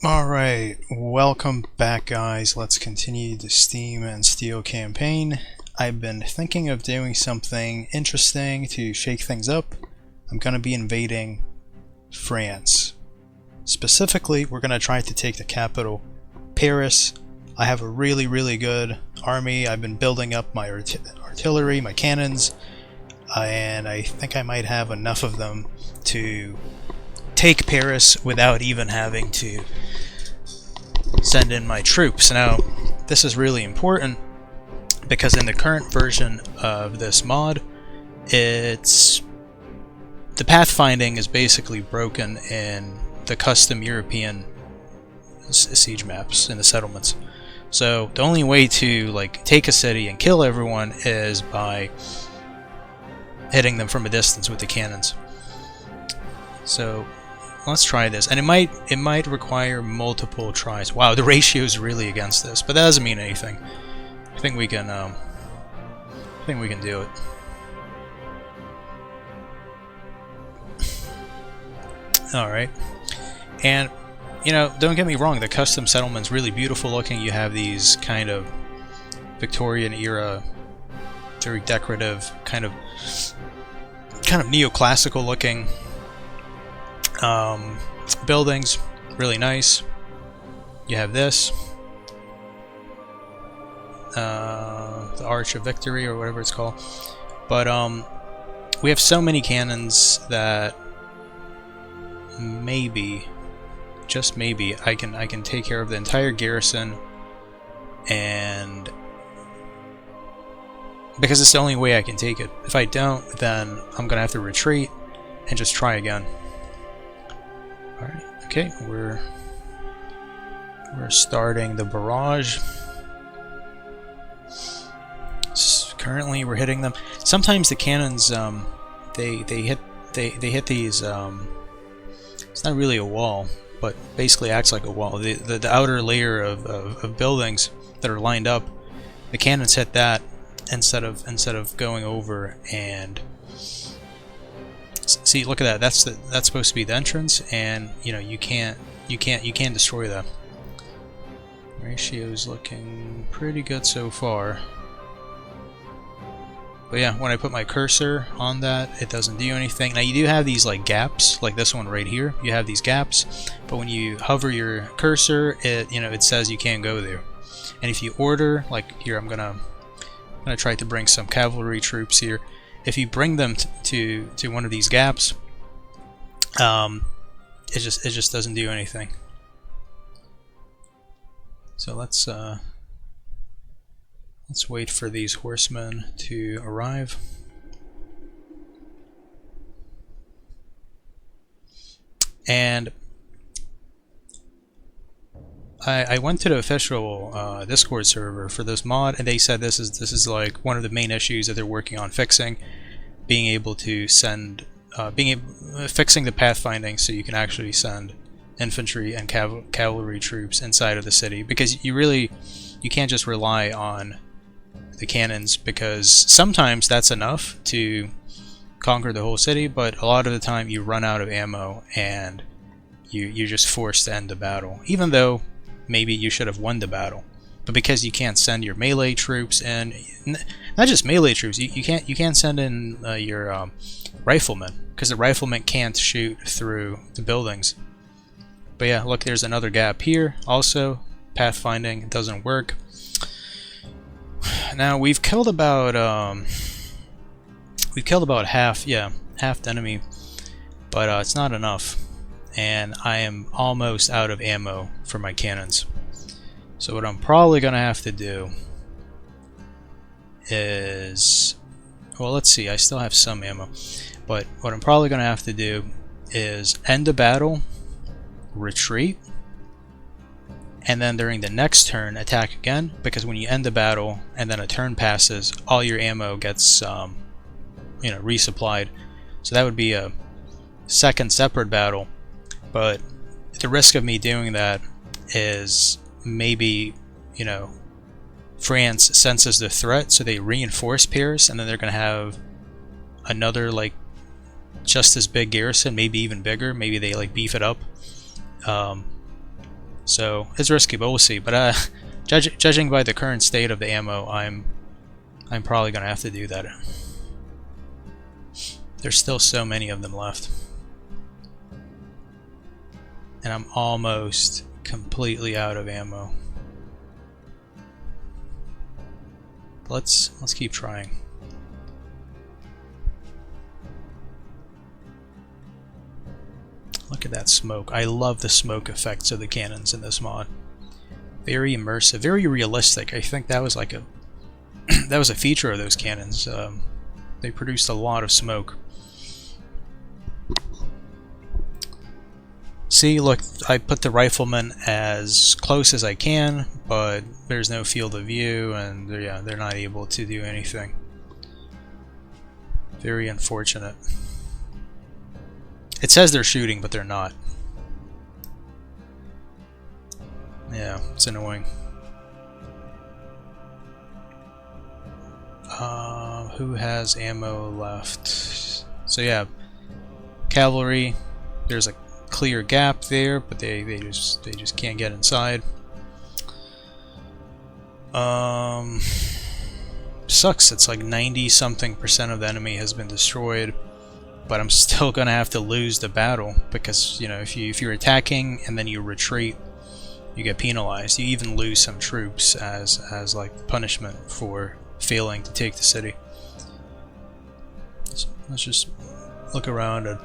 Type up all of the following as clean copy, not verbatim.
Alright, welcome back guys. Let's continue the Steam and Steel campaign. I've been thinking of doing something interesting to shake things up. I'm going to be invading France. Specifically, we're going to try to take the capital, Paris. I have a really good army. I've been building up my artillery, my cannons, and I think I might have enough of them to take Paris without even having to send in my troops. Now, this is really important because in the current version of this mod, the pathfinding is basically broken in the custom European siege maps in the settlements. So the only way to take a city and kill everyone is by hitting them from a distance with the cannons. So let's try this, and it might require multiple tries. Wow, the ratio is really against this, but that doesn't mean anything. I think we can do it. All right, and don't get me wrong, the custom settlement's really beautiful looking. You have these kind of Victorian era, very decorative, kind of neoclassical looking buildings, really nice. You have this, the Arch of Victory or whatever it's called, but we have so many cannons that maybe, just maybe, I can take care of the entire garrison, and because it's the only way I can take it. If I don't, then I'm gonna have to retreat and just try again. Alright, okay, we're starting the barrage. Currently we're hitting them. Sometimes the cannons they hit these it's not really a wall, but basically acts like a wall. The outer layer of buildings that are lined up, the cannons hit that instead of going over and see. Look at that. That's supposed to be the entrance, and you can't destroy that. Ratio's looking pretty good so far. But yeah, when I put my cursor on that, it doesn't do anything. Now you do have these gaps, like this one right here. You have these gaps, but when you hover your cursor, it says you can't go there. And if you order, like here, I'm gonna try to bring some cavalry troops here. If you bring them to one of these gaps, it just doesn't do anything. So let's wait for these horsemen to arrive. And I went to the official Discord server for this mod, and they said this is like one of the main issues that they're working on fixing, being able to send, fixing the pathfinding so you can actually send infantry and cavalry troops inside of the city, because you can't just rely on the cannons, because sometimes that's enough to conquer the whole city, but a lot of the time you run out of ammo and you're just forced to end the battle, even though maybe you should have won the battle. But because you can't send your melee troops in, not just melee troops, you can't send in your riflemen, because the riflemen can't shoot through the buildings. But yeah, look, there's another gap here. Also, pathfinding doesn't work. Now we've killed about half the enemy, but it's not enough, and I am almost out of ammo for my cannons. So what I'm probably gonna have to do is, well, let's see, I still have some ammo, but what I'm probably gonna have to do is end the battle, retreat, and then during the next turn attack again, because when you end the battle and then a turn passes, all your ammo gets resupplied. So that would be a second separate battle, but the risk of me doing that is maybe France senses the threat, so they reinforce Paris, and then they're gonna have another just as big garrison, maybe even bigger. Maybe they beef it up. So it's risky, but we'll see. But judging by the current state of the ammo, I'm probably gonna have to do that. There's still so many of them left, and I'm almost completely out of ammo. Let's keep trying. Look at that smoke. I love the smoke effects of the cannons in this mod. Very immersive, very realistic. I think that was like a that was a feature of those cannons. They produced a lot of smoke. See, look, I put the riflemen as close as I can, but there's no field of view, and they're not able to do anything. Very unfortunate. It says they're shooting, but they're not. Yeah, it's annoying. Who has ammo left? So yeah, cavalry. There's a clear gap there, but they just can't get inside. Sucks. It's like 90-something% of the enemy has been destroyed, but I'm still gonna have to lose the battle because, you know, if you're attacking and then you retreat, you get penalized. You even lose some troops as like punishment for failing to take the city. So let's just look around and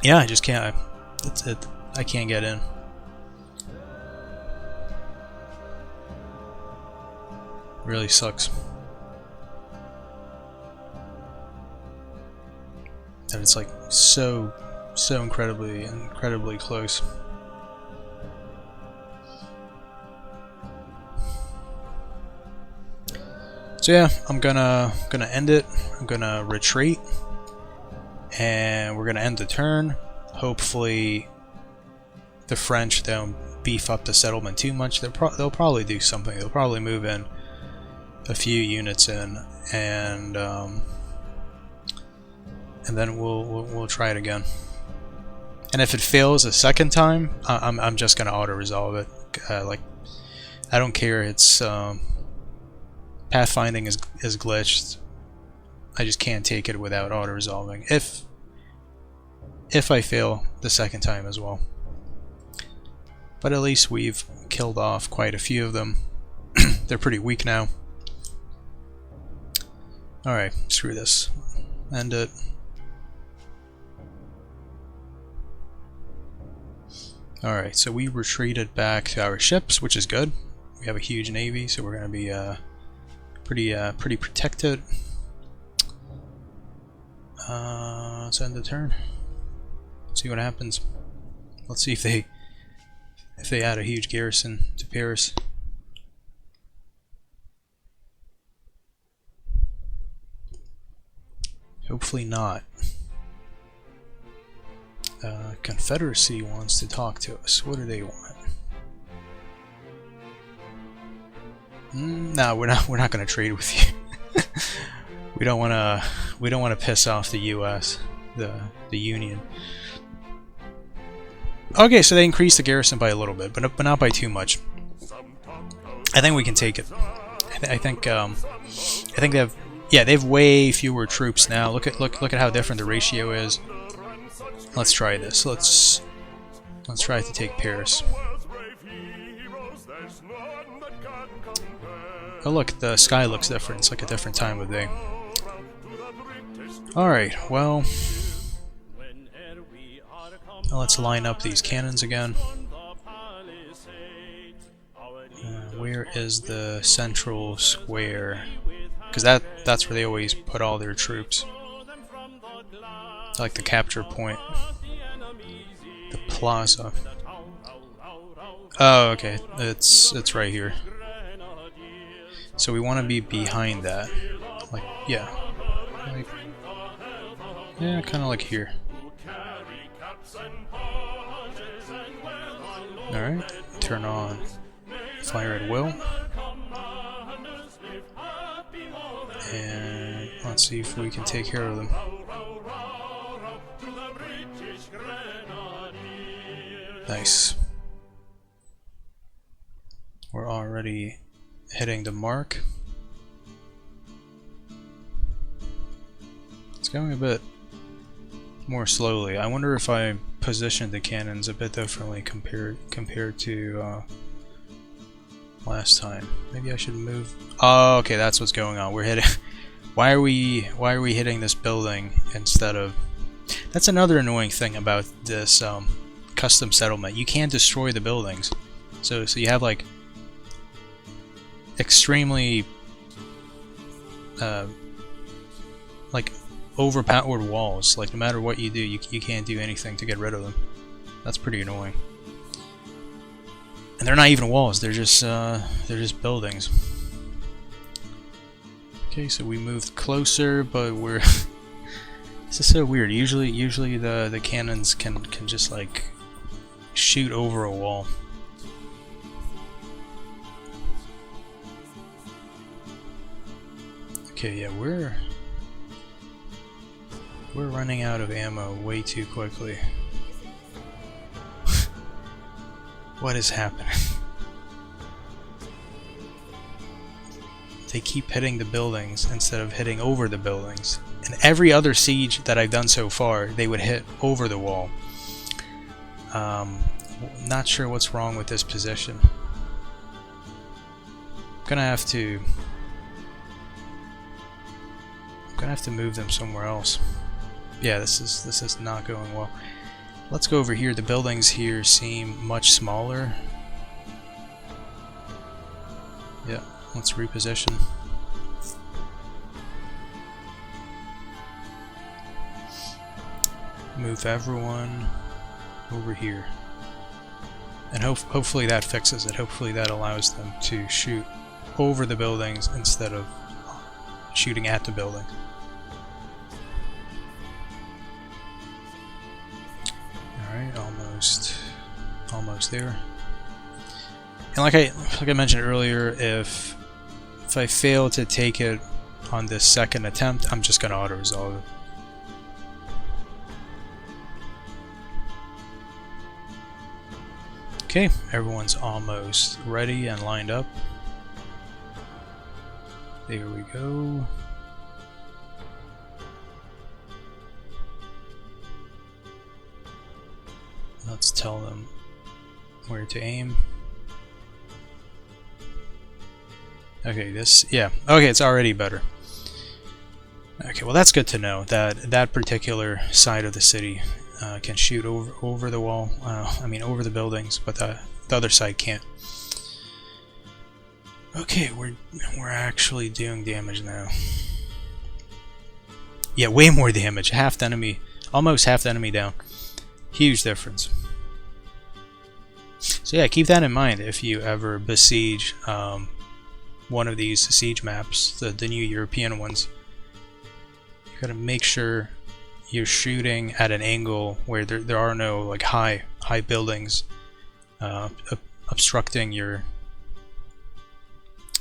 yeah, I just can't. That's it. I can't get in. Really sucks. And it's like so incredibly close. So yeah, I'm gonna end it. I'm gonna retreat, and we're gonna end the turn. Hopefully, the French don't beef up the settlement too much. They'll probably do something. They'll probably move in a few units in, and then we'll try it again. And if it fails a second time, I'm just gonna auto resolve it. Like, I don't care. It's pathfinding is glitched. I just can't take it without auto resolving. If I fail the second time as well. But at least we've killed off quite a few of them. They're pretty weak now. Alright, screw this. End it. Alright, so we retreated back to our ships, which is good. We have a huge navy, so we're going to be pretty protected. Let's end the turn. See what happens. Let's see if they add a huge garrison to Paris. Hopefully not. Confederacy wants to talk to us. What do they want? No, we're not going to trade with you. we don't want to piss off the U.S. the Union. Okay, so they increased the garrison by a little bit, but not by too much. I think we can take it. I think they have way fewer troops now. Look at how different the ratio is. Let's try this. Let's try to take Paris. Oh look, the sky looks different. It's like a different time of day. Alright, well, let's line up these cannons again. Where is the central square? Because that's where they always put all their troops. It's like the capture point. The plaza. Oh, okay. It's right here. So we want to be behind that. Like, yeah. Like, yeah, kind of like here. Alright. Turn on fire at will. And let's see if we can take care of them. Nice. We're already hitting the mark. It's going a bit more slowly. I wonder if I positioned the cannons a bit differently compared to last time. Maybe I should move. Oh, okay, that's what's going on. We're hitting. Why are we hitting this building instead of? That's another annoying thing about this custom settlement. You can't destroy the buildings, so you have like extremely like overpowered walls. Like no matter what you do, you can't do anything to get rid of them. That's pretty annoying. And they're not even walls. They're just buildings. Okay, so we moved closer, but we're. This is so weird. Usually the cannons can just like shoot over a wall. Okay, yeah, we're running out of ammo way too quickly. What is happening? They keep hitting the buildings instead of hitting over the buildings. In every other siege that I've done so far, they would hit over the wall. Not sure what's wrong with this position. I'm gonna have to move them somewhere else. Yeah, this is not going well. Let's go over here. The buildings here seem much smaller. Yeah, let's reposition. Move everyone over here. And hopefully that fixes it. Hopefully that allows them to shoot over the buildings instead of shooting at the building. Alright, almost there. And like I mentioned earlier, if I fail to take it on this second attempt, I'm just gonna auto-resolve it. Okay, everyone's almost ready and lined up. There we go. Let's tell them where to aim. Okay, okay, it's already better. Okay, well that's good to know that that particular side of the city can shoot over the wall. I mean over the buildings, but the other side can't. Okay, we're actually doing damage now. Yeah, way more damage. Half the enemy, almost half the enemy down. Huge difference. So yeah, keep that in mind if you ever besiege one of these siege maps, the new European ones. You gotta make sure you're shooting at an angle where there are no like high buildings obstructing your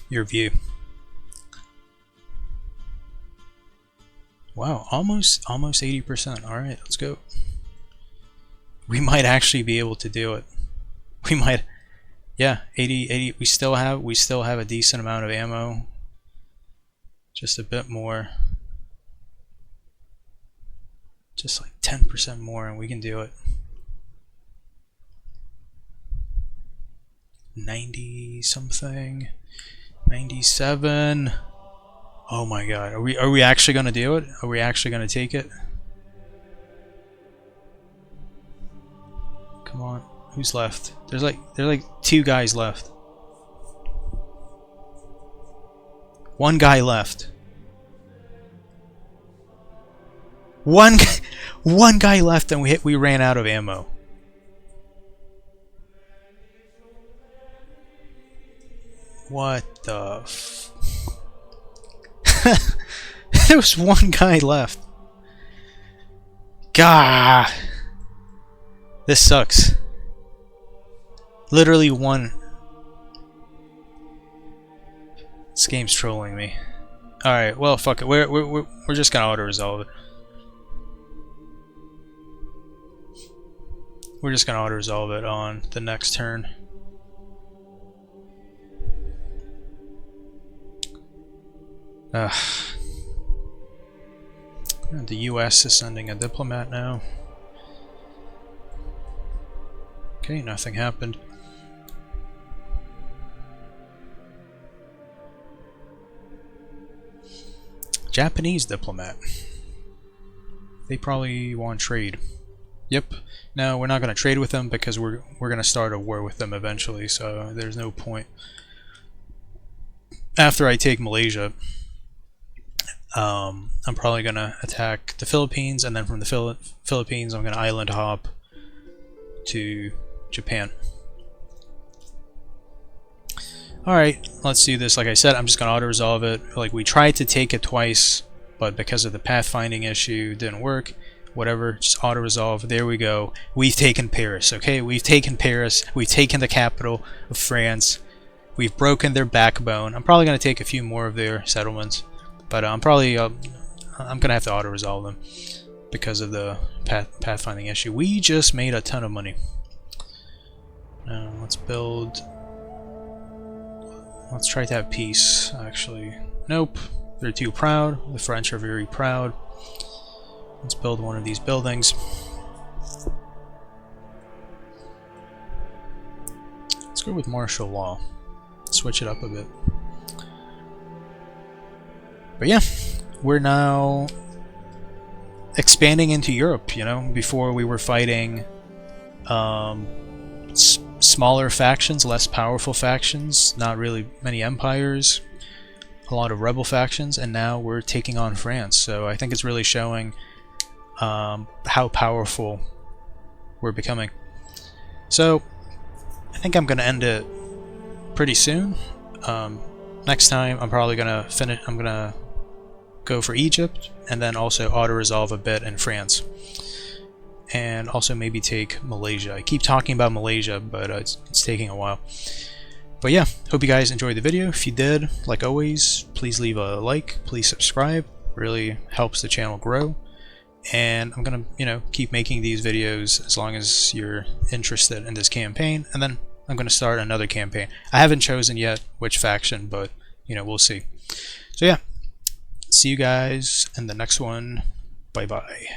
view. Wow, almost 80%. All right, let's go. We might actually be able to do it. We might. Yeah, 80. We still have a decent amount of ammo. Just a bit more. Just like 10% more, and we can do it. 90 something. 97. Oh my god. Are we actually gonna do it? Are we actually gonna take it? Come on. Who's left? There's like 2 guys left. 1 guy left. One guy left, and we ran out of ammo. What the f... There was 1 guy left. Gah! This sucks. Literally 1. This game's trolling me. Alright, well, fuck it. We're just gonna auto-resolve it. we're just gonna auto resolve it on the next turn. The US is sending a diplomat now. Okay, nothing happened. Japanese diplomat. They probably want trade. Yep. No, we're not going to trade with them because we're going to start a war with them eventually, so there's no point. After I take Malaysia, I'm probably going to attack the Philippines, and then from the Philippines I'm going to island hop to Japan. Alright, let's do this. Like I said, I'm just going to auto-resolve it. Like, we tried to take it twice, but because of the pathfinding issue, it didn't work. Whatever, just auto-resolve. There we go. We've taken Paris, okay? We've taken Paris. We've taken the capital of France. We've broken their backbone. I'm probably going to take a few more of their settlements, but I'm going to have to auto-resolve them because of the pathfinding issue. We just made a ton of money. Now, let's build... Let's try to have peace, actually. Nope. They're too proud. The French are very proud. Let's build one of these buildings. Let's go with martial law. Switch it up a bit. But yeah, we're now expanding into Europe, you know? Before we were fighting smaller factions, less powerful factions, not really many empires, a lot of rebel factions, and now we're taking on France. So I think it's really showing how powerful we're becoming. So I think I'm gonna end it pretty soon. Next time I'm probably gonna finish. I'm gonna go for Egypt and then also auto-resolve a bit in France. And also maybe take Malaysia. I keep talking about Malaysia, but it's taking a while. But yeah, hope you guys enjoyed the video. If you did, like always, please leave a like, please subscribe. Really helps the channel grow. And I'm gonna, keep making these videos as long as you're interested in this campaign. And then I'm gonna start another campaign. I haven't chosen yet which faction, but we'll see. So yeah, see you guys in the next one. Bye bye.